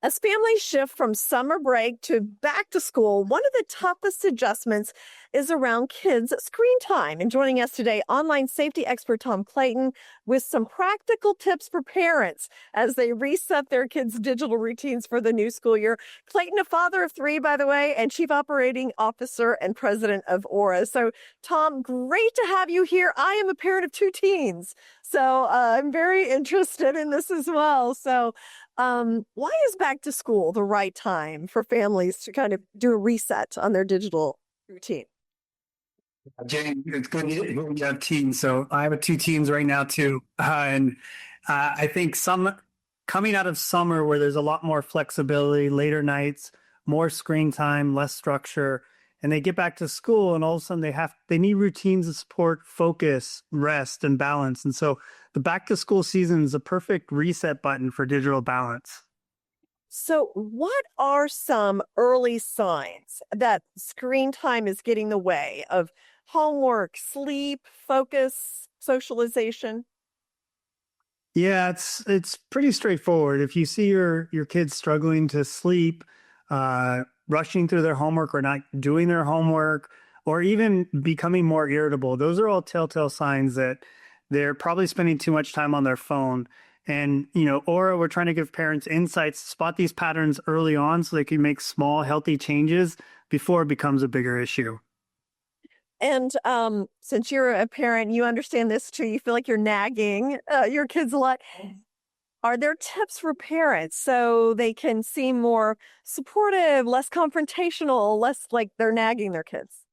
As families shift from summer break to back to school, one of the toughest adjustments is around kids' screen time. And joining us today, online safety expert Tom Clayton with some practical tips for parents as they reset their kids' digital routines for the new school year. Clayton, a father of three, by the way, and chief operating officer and president of Aura. So, Tom, great to have you here. I am a parent of two teens, so I'm very interested in this as well. So, why is back to school the right time for families to kind of do a reset on their digital routine? Jane, it's good you have teens. So I have two teens right now too, and I think some coming out of summer where there's a lot more flexibility, later nights, more screen time, less structure, and they get back to school, and all of a sudden they need routines to support focus, rest, and balance. And so the back to school season is a perfect reset button for digital balance. So, what are some early signs that screen time is getting in the way of homework, sleep, focus, socialization? Yeah, it's pretty straightforward. If you see your kids struggling to sleep, rushing through their homework or not doing their homework, or even becoming more irritable, those are all telltale signs that they're probably spending too much time on their phone. And, Aura, we're trying to give parents insights, spot these patterns early on so they can make small, healthy changes before it becomes a bigger issue. And since you're a parent, you understand this too. You feel like you're nagging your kids a lot. Are there tips for parents so they can seem more supportive, less confrontational, less like they're nagging their kids?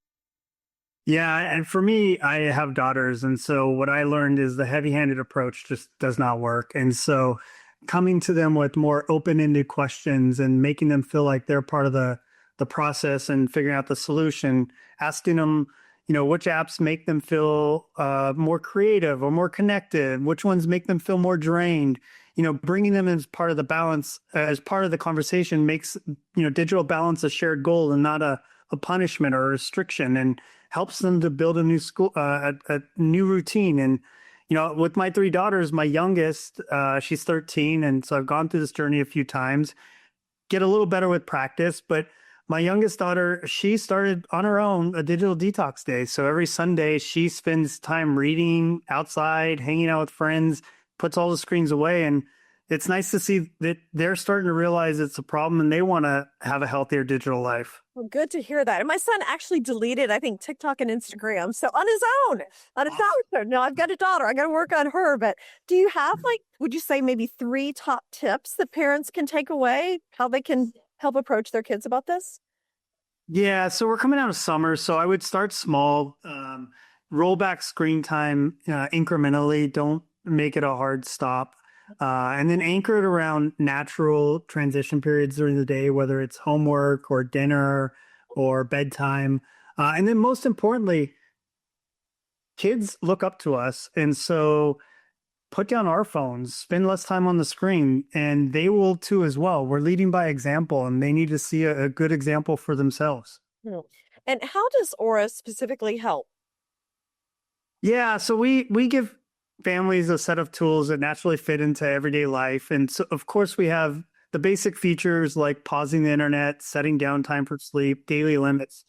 Yeah, and for me, I have daughters, and so what I learned is the heavy-handed approach just does not work. And so coming to them with more open-ended questions and making them feel like they're part of the process and figuring out the solution, asking them, which apps make them feel more creative or more connected, which ones make them feel more drained, bringing them as part of the balance, as part of the conversation makes, digital balance a shared goal and not a punishment or a restriction, and helps them to build a new school, a new routine. And, with my three daughters, my youngest, she's 13. And so I've gone through this journey a few times, get a little better with practice. But my youngest daughter, she started on her own a digital detox day. So every Sunday she spends time reading outside, hanging out with friends, puts all the screens away. And it's nice to see that they're starting to realize it's a problem and they want to have a healthier digital life. Well, good to hear that. And my son actually deleted, I think, TikTok and Instagram. So on his own, on his own. No, I've got a daughter. I got to work on her. But do you have would you say maybe 3 top tips that parents can take away, how they can help approach their kids about this? Yeah, so we're coming out of summer, so I would start small, roll back screen time incrementally. Don't make it a hard stop. And then anchor it around natural transition periods during the day, whether it's homework or dinner or bedtime. And then most importantly, kids look up to us. And so put down our phones, spend less time on the screen, and they will too as well. We're leading by example, and they need to see a good example for themselves. Hmm. And how does Aura specifically help? Yeah, so we give families a set of tools that naturally fit into everyday life. And so, of course, we have the basic features like pausing the internet, setting downtime for sleep, daily limits.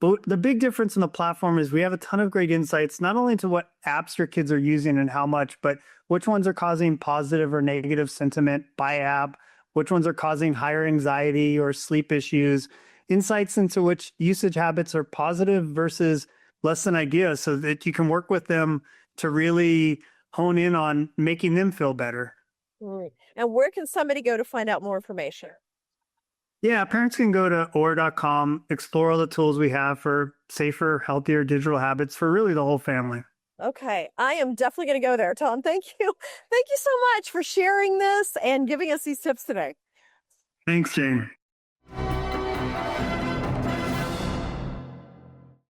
But the big difference in the platform is we have a ton of great insights, not only into what apps your kids are using and how much, but which ones are causing positive or negative sentiment by app, which ones are causing higher anxiety or sleep issues, insights into which usage habits are positive versus less than ideal, so that you can work with them to really hone in on making them feel better. Right. And where can somebody go to find out more information? Yeah, parents can go to or.com, explore all the tools we have for safer, healthier digital habits for really the whole family. Okay, I am definitely going to go there, Tom. Thank you. Thank you so much for sharing this and giving us these tips today. Thanks, Jane.